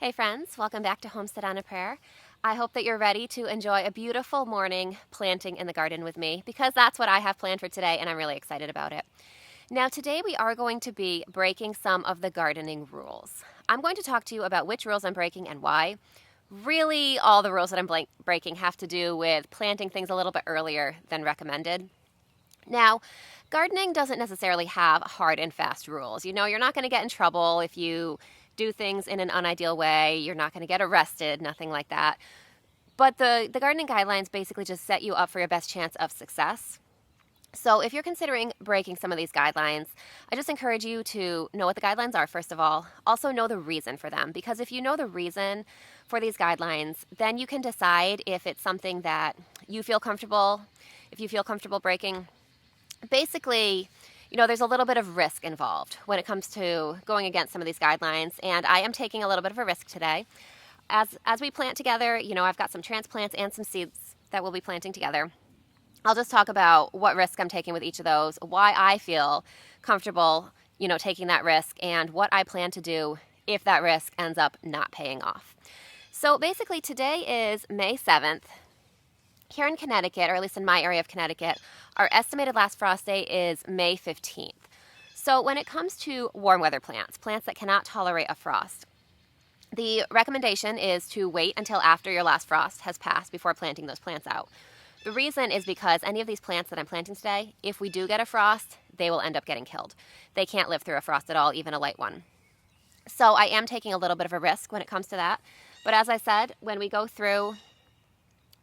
Hey friends, welcome back to Homestead on a Prayer. I hope that you're ready to enjoy a beautiful morning planting in the garden with me because that's what I have planned for today and I'm really excited about it. Now today we are going to be breaking some of the gardening rules. I'm going to talk to you about which rules I'm breaking and why. Really all the rules that I'm breaking have to do with planting things a little bit earlier than recommended. Now, gardening doesn't necessarily have hard and fast rules. You know, you're not going to get in trouble if you do things in an unideal way. You're not going to get arrested, nothing like that. But the gardening guidelines basically just set you up for your best chance of success. So if you're considering breaking some of these guidelines, I just encourage you to know what the guidelines are, first of all. Also know the reason for them, because if you know the reason for these guidelines, then you can decide if it's something that you feel comfortable, if you feel comfortable breaking. Basically, you know, there's a little bit of risk involved when it comes to going against some of these guidelines, and I am taking a little bit of a risk today. As we plant together, you know, I've got some transplants and some seeds that we'll be planting together. I'll just talk about what risk I'm taking with each of those, why I feel comfortable, you know, taking that risk, and what I plan to do if that risk ends up not paying off. So basically, today is May 7th. Here in Connecticut, or at least in my area of Connecticut, our estimated last frost date is May 15th. So when it comes to warm weather plants, plants that cannot tolerate a frost, the recommendation is to wait until after your last frost has passed before planting those plants out. The reason is because any of these plants that I'm planting today, if we do get a frost, they will end up getting killed. They can't live through a frost at all, even a light one. So I am taking a little bit of a risk when it comes to that. But as I said, when we go through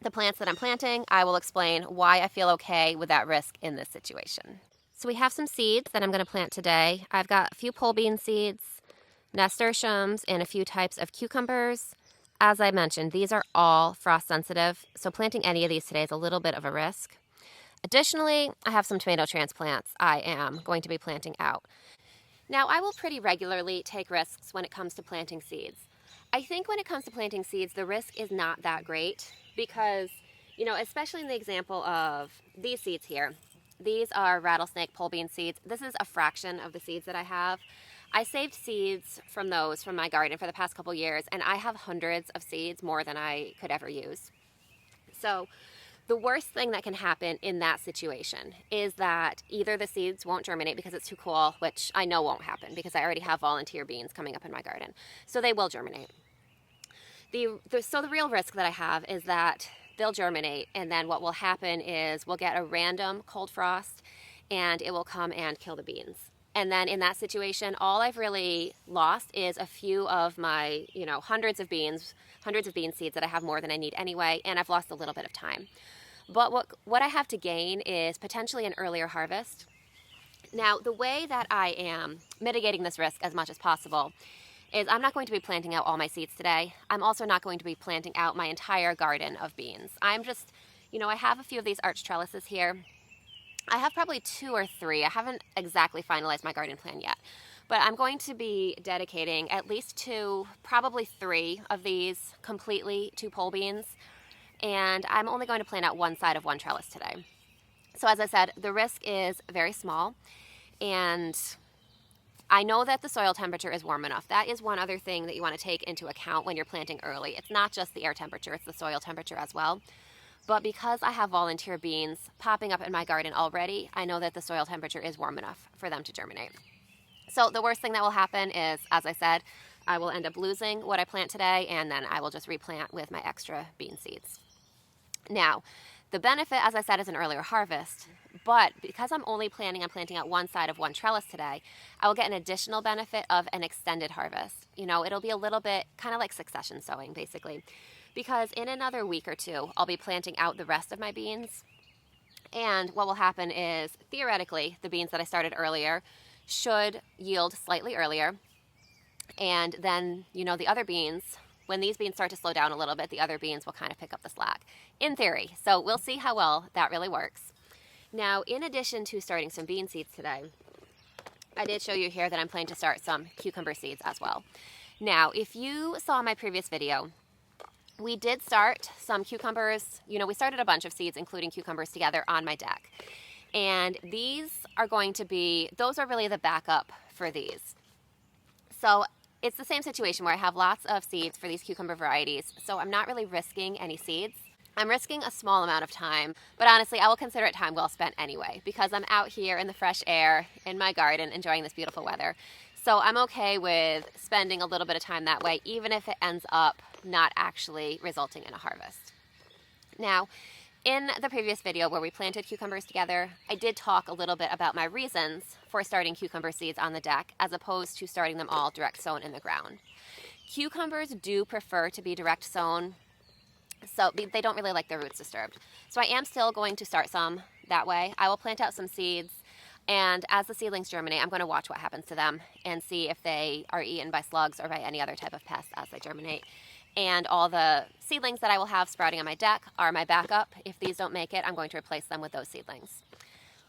the plants that I'm planting, I will explain why I feel okay with that risk in this situation. So we have some seeds that I'm going to plant today. I've got a few pole bean seeds, nasturtiums, and a few types of cucumbers. As I mentioned, these are all frost sensitive, so planting any of these today is a little bit of a risk. Additionally, I have some tomato transplants I am going to be planting out. Now, I will pretty regularly take risks when it comes to planting seeds. I think when it comes to planting seeds, the risk is not that great because, you know, especially in the example of these seeds here, these are rattlesnake pole bean seeds. This is a fraction of the seeds that I have. I saved seeds from those from my garden for the past couple years, and I have hundreds of seeds, more than I could ever use. So the worst thing that can happen in that situation is that either the seeds won't germinate because it's too cool, which I know won't happen because I already have volunteer beans coming up in my garden. So they will germinate. So the real risk that I have is that they'll germinate, and then what will happen is we'll get a random cold frost and it will come and kill the beans. And then in that situation, all I've really lost is a few of my, you know, hundreds of bean seeds that I have more than I need anyway, and I've lost a little bit of time. But what I have to gain is potentially an earlier harvest. Now, the way that I am mitigating this risk as much as possible is I'm not going to be planting out all my seeds today. I'm also not going to be planting out my entire garden of beans. I'm just, you know, I have a few of these arch trellises here. I have probably 2 or 3. I haven't exactly finalized my garden plan yet. But I'm going to be dedicating at least 2, probably 3 of these completely to pole beans. And I'm only going to plant out one side of one trellis today. So as I said, the risk is very small, and I know that the soil temperature is warm enough. That is one other thing that you want to take into account when you're planting early. It's not just the air temperature, it's the soil temperature as well. But because I have volunteer beans popping up in my garden already, I know that the soil temperature is warm enough for them to germinate. So the worst thing that will happen is, as I said, I will end up losing what I plant today, and then I will just replant with my extra bean seeds. Now, the benefit, as I said, is an earlier harvest, but because I'm only planning on planting out one side of one trellis today, I will get an additional benefit of an extended harvest. You know, it'll be a little bit kind of like succession sowing, basically, because in another week or 2, I'll be planting out the rest of my beans, and what will happen is, theoretically, the beans that I started earlier should yield slightly earlier, and then, you know, the other beans, when these beans start to slow down a little bit, the other beans will kind of pick up the slack, in theory. So we'll see how well that really works. Now, in addition to starting some bean seeds today, I did show you here that I'm planning to start some cucumber seeds as well. Now, if you saw my previous video, we did start some cucumbers. You know, we started a bunch of seeds, including cucumbers, together on my deck. And these are going to be, those are really the backup for these. So it's the same situation where I have lots of seeds for these cucumber varieties, so I'm not really risking any seeds. I'm risking a small amount of time, but honestly, I will consider it time well spent anyway, because I'm out here in the fresh air in my garden enjoying this beautiful weather. So I'm okay with spending a little bit of time that way, even if it ends up not actually resulting in a harvest. Now, in the previous video where we planted cucumbers together, I did talk a little bit about my reasons for starting cucumber seeds on the deck as opposed to starting them all direct sown in the ground. Cucumbers do prefer to be direct sown, so they don't really like their roots disturbed. So I am still going to start some that way. I will plant out some seeds, and as the seedlings germinate, I'm going to watch what happens to them and see if they are eaten by slugs or by any other type of pest as they germinate. And all the seedlings that I will have sprouting on my deck are my backup. If these don't make it, I'm going to replace them with those seedlings.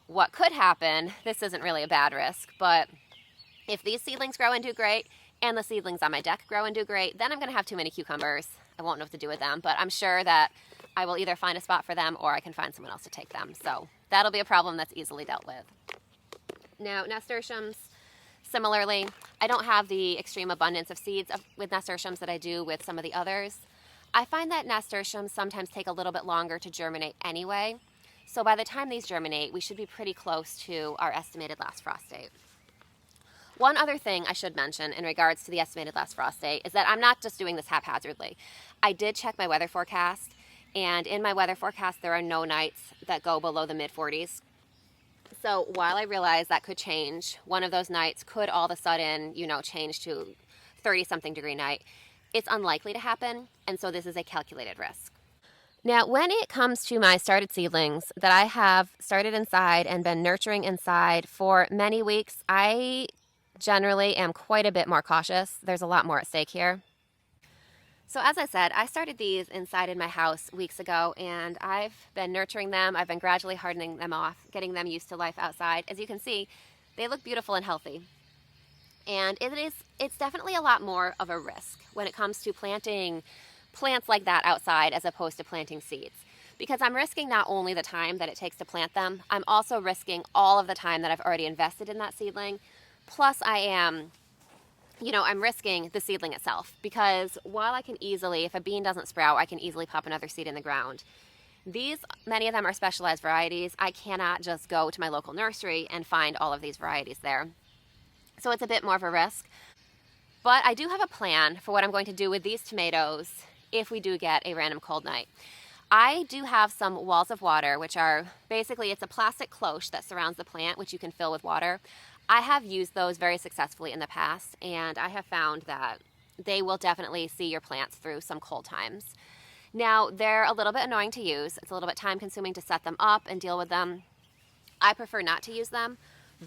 What could happen, this isn't really a bad risk, but if these seedlings grow and do great, and the seedlings on my deck grow and do great, then I'm going to have too many cucumbers. I won't know what to do with them, but I'm sure that I will either find a spot for them or I can find someone else to take them. So that'll be a problem that's easily dealt with. Now, nasturtiums, similarly, I don't have the extreme abundance of seeds with nasturtiums that I do with some of the others. I find that nasturtiums sometimes take a little bit longer to germinate anyway. So by the time these germinate, we should be pretty close to our estimated last frost date. One other thing I should mention in regards to the estimated last frost date is that I'm not just doing this haphazardly. I did check my weather forecast, and in my weather forecast there are no nights that go below the mid-40s. So while I realize that could change, one of those nights could all of a sudden, change to 30-something degree night. It's unlikely to happen, and so this is a calculated risk. Now, when it comes to my started seedlings that I have started inside and been nurturing inside for many weeks, I generally am quite a bit more cautious. There's a lot more at stake here. So as I said, I started these inside in my house weeks ago, and I've been nurturing them. I've been gradually hardening them off, getting them used to life outside. As you can see, they look beautiful and healthy. And it's definitely a lot more of a risk when it comes to planting plants like that outside as opposed to planting seeds. Because I'm risking not only the time that it takes to plant them, I'm also risking all of the time that I've already invested in that seedling. Plus I'm risking the seedling itself, because while I can easily, if a bean doesn't sprout, I can easily pop another seed in the ground. Many of them are specialized varieties. I cannot just go to my local nursery and find all of these varieties there. So it's a bit more of a risk. But I do have a plan for what I'm going to do with these tomatoes if we do get a random cold night. I do have some walls of water, which are basically, it's a plastic cloche that surrounds the plant, which you can fill with water. I have used those very successfully in the past, and I have found that they will definitely see your plants through some cold times. Now, they're a little bit annoying to use. It's a little bit time consuming to set them up and deal with them. I prefer not to use them,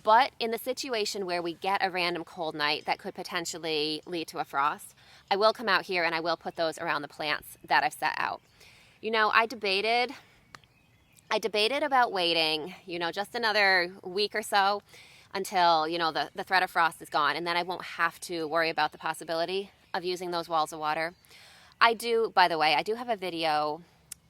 but in the situation where we get a random cold night that could potentially lead to a frost, I will come out here and I will put those around the plants that I've set out. I debated about waiting, just another week or so until, the threat of frost is gone, and then I won't have to worry about the possibility of using those walls of water. By the way, I do have a video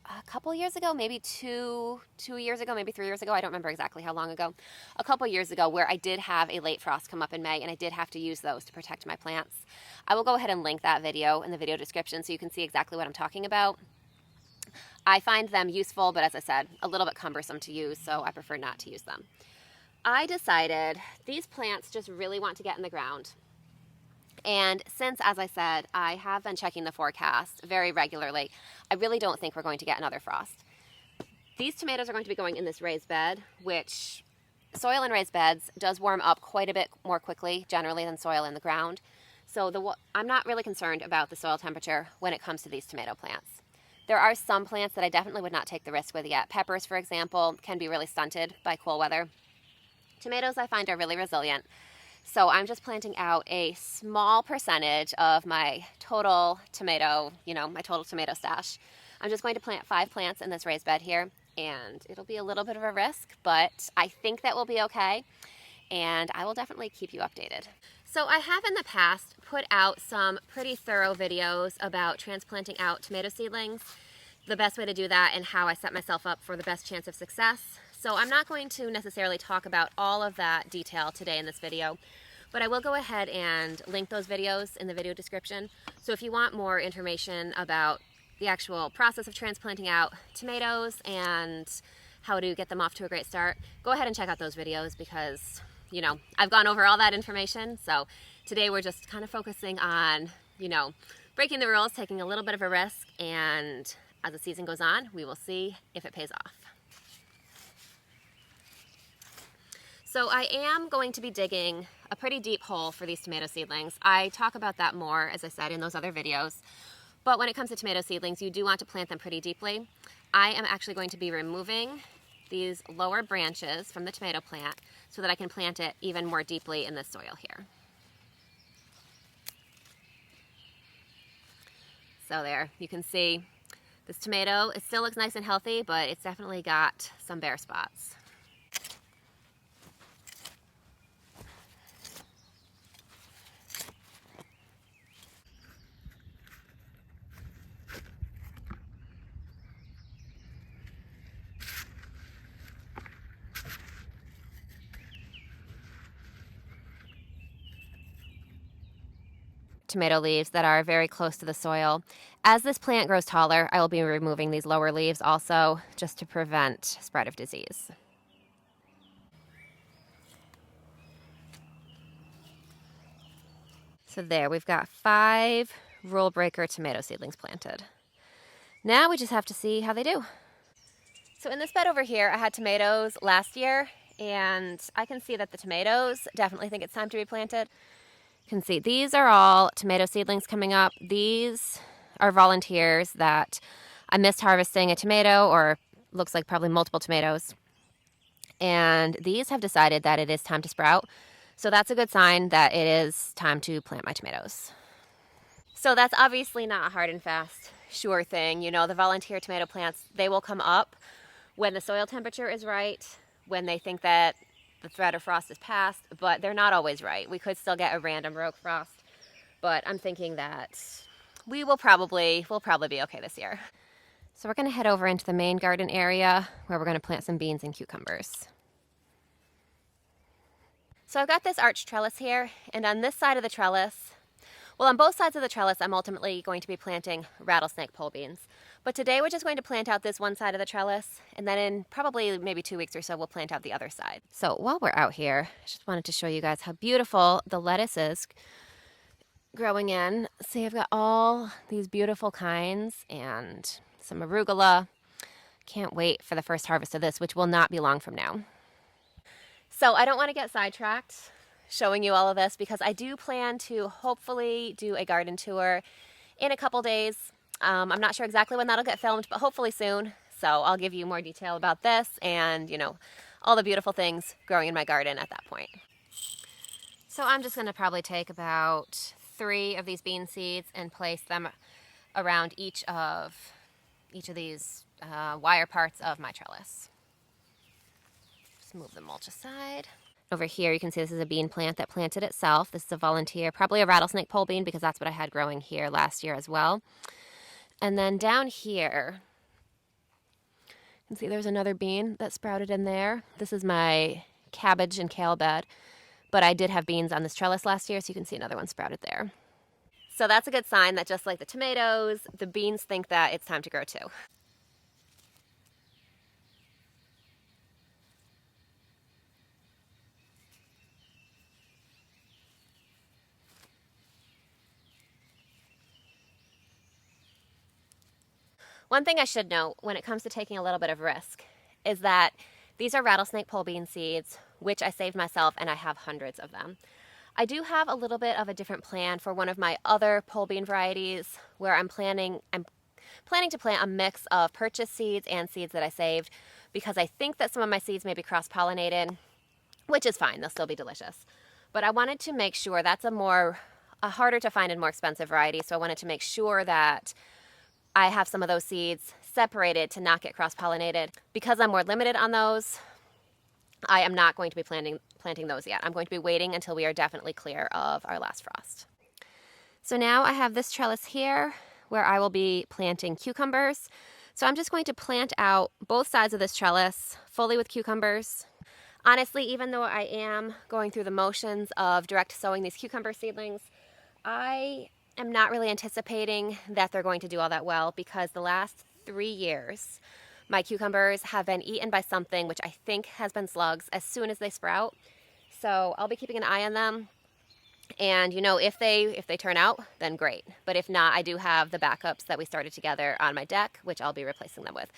a couple years ago, maybe two years ago, maybe 3 years ago, I don't remember exactly how long ago, a couple years ago, where I did have a late frost come up in May, and I did have to use those to protect my plants. I will go ahead and link that video in the video description so you can see exactly what I'm talking about. I find them useful, but as I said, a little bit cumbersome to use, so I prefer not to use them. I decided these plants just really want to get in the ground. And since, as I said, I have been checking the forecast very regularly, I really don't think we're going to get another frost. These tomatoes are going to be going in this raised bed, which soil in raised beds does warm up quite a bit more quickly generally than soil in the ground. So I'm not really concerned about the soil temperature when it comes to these tomato plants. There are some plants that I definitely would not take the risk with yet. Peppers, for example, can be really stunted by cool weather. Tomatoes I find are really resilient. So I'm just planting out a small percentage of my total tomato, my total tomato stash. I'm just going to plant 5 plants in this raised bed here, and it'll be a little bit of a risk, but I think that will be okay, and I will definitely keep you updated. So I have in the past put out some pretty thorough videos about transplanting out tomato seedlings, the best way to do that, and how I set myself up for the best chance of success. So I'm not going to necessarily talk about all of that detail today in this video. But I will go ahead and link those videos in the video description. So if you want more information about the actual process of transplanting out tomatoes and how to get them off to a great start, go ahead and check out those videos because, you know, I've gone over all that information. So today we're just kind of focusing on, you know, breaking the rules, taking a little bit of a risk, and as the season goes on, we will see if it pays off. So I am going to be digging a pretty deep hole for these tomato seedlings. I talk about that more, as I said, in those other videos. But when it comes to tomato seedlings, you do want to plant them pretty deeply. I am actually going to be removing these lower branches from the tomato plant so that I can plant it even more deeply in the soil here. So there, you can see this tomato, it still looks nice and healthy, but it's definitely got some bare spots. Tomato leaves that are very close to the soil. As this plant grows taller, I will be removing these lower leaves also just to prevent spread of disease. So there, we've got 5 rule breaker tomato seedlings planted. Now we just have to see how they do. So in this bed over here, I had tomatoes last year, and I can see that the tomatoes definitely think it's time to be planted. You can see these are all tomato seedlings coming up. These are volunteers that I missed harvesting a tomato, or looks like probably multiple tomatoes. And these have decided that it is time to sprout. So that's a good sign that it is time to plant my tomatoes. So that's obviously not a hard and fast, sure thing. You know, the volunteer tomato plants, they will come up when the soil temperature is right, when they think that the threat of frost is past, but they're not always right. We could still get a random rogue frost, but I'm thinking that we'll probably be okay this year. So we're gonna head over into the main garden area where we're gonna plant some beans and cucumbers. So I've got this arch trellis here, and on this side of the trellis, well, on both sides of the trellis, I'm ultimately going to be planting rattlesnake pole beans. But today we're just going to plant out this one side of the trellis, and then in probably maybe 2 weeks or so, we'll plant out the other side. So while we're out here, I just wanted to show you guys how beautiful the lettuce is growing in. See, I've got all these beautiful kinds and some arugula. Can't wait for the first harvest of this, which will not be long from now. So I don't want to get sidetracked showing you all of this because I do plan to hopefully do a garden tour in a couple days. I'm not sure exactly when that'll get filmed, but hopefully soon. So I'll give you more detail about this and, you know, all the beautiful things growing in my garden at that point. So I'm just going to probably take about 3 of these bean seeds and place them around each of these wire parts of my trellis. Just move the mulch aside. Over here, you can see this is a bean plant that planted itself. This is a volunteer, probably a rattlesnake pole bean because that's what I had growing here last year as well. And then down here, you can see there's another bean that sprouted in there. This is my cabbage and kale bed, but I did have beans on this trellis last year, so you can see another one sprouted there. So that's a good sign that just like the tomatoes, the beans think that it's time to grow too. One thing I should note when it comes to taking a little bit of risk is that these are rattlesnake pole bean seeds, which I saved myself, and I have hundreds of them. I do have a little bit of a different plan for one of my other pole bean varieties where I'm planning to plant a mix of purchased seeds and seeds that I saved because I think that some of my seeds may be cross-pollinated, which is fine, they'll still be delicious. But I wanted to make sure that's a harder to find and more expensive variety, so I wanted to make sure that I have some of those seeds separated to not get cross-pollinated. Because I'm more limited on those, I am not going to be planting those yet. I'm going to be waiting until we are definitely clear of our last frost. So now I have this trellis here where I will be planting cucumbers. So I'm just going to plant out both sides of this trellis fully with cucumbers. Honestly, even though I am going through the motions of direct sowing these cucumber seedlings, I am not really anticipating that they're going to do all that well because the last 3 years, my cucumbers have been eaten by something which I think has been slugs as soon as they sprout. So I'll be keeping an eye on them. And if they turn out, then great. But if not, I do have the backups that we started together on my deck, which I'll be replacing them with.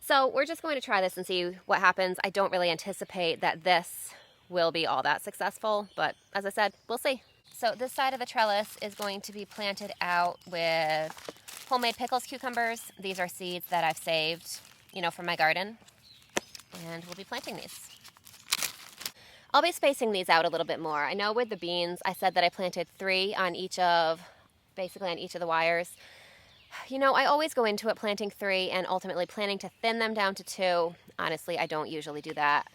So we're just going to try this and see what happens. I don't really anticipate that this will be all that successful, but as I said, we'll see. So this side of the trellis is going to be planted out with homemade pickles cucumbers. These are seeds that I've saved, from my garden, and we'll be planting these. I'll be spacing these out a little bit more. I know with the beans, I said that I planted 3 on each of the wires. I always go into it planting 3 and ultimately planning to thin them down to 2. Honestly, I don't usually do that,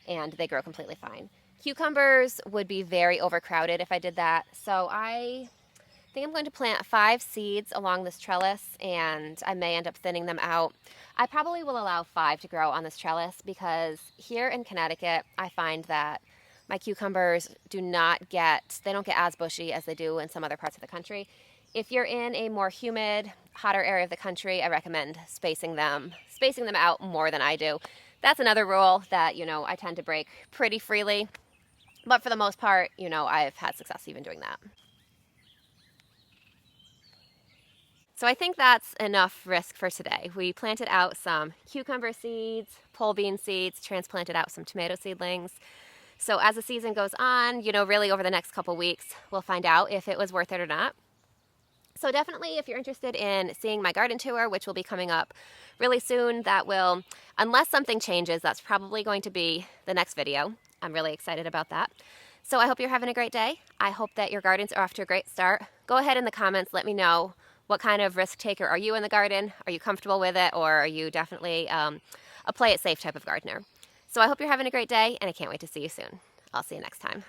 and they grow completely fine. Cucumbers would be very overcrowded if I did that, so I think I'm going to plant 5 seeds along this trellis, and I may end up thinning them out. I probably will allow 5 to grow on this trellis because here in Connecticut, I find that my cucumbers don't get as bushy as they do in some other parts of the country. If you're in a more humid, hotter area of the country, I recommend spacing them out more than I do. That's another rule that, I tend to break pretty freely. But for the most part, I've had success even doing that. So I think that's enough risk for today. We planted out some cucumber seeds, pole bean seeds, transplanted out some tomato seedlings. So as the season goes on, really over the next couple weeks, we'll find out if it was worth it or not. So definitely, if you're interested in seeing my garden tour, which will be coming up really soon, unless something changes, that's probably going to be the next video. I'm really excited about that. So I hope you're having a great day. I hope that your gardens are off to a great start. Go ahead in the comments, let me know what kind of risk taker are you in the garden? Are you comfortable with it, or are you definitely a play it safe type of gardener? So I hope you're having a great day, and I can't wait to see you soon. I'll see you next time.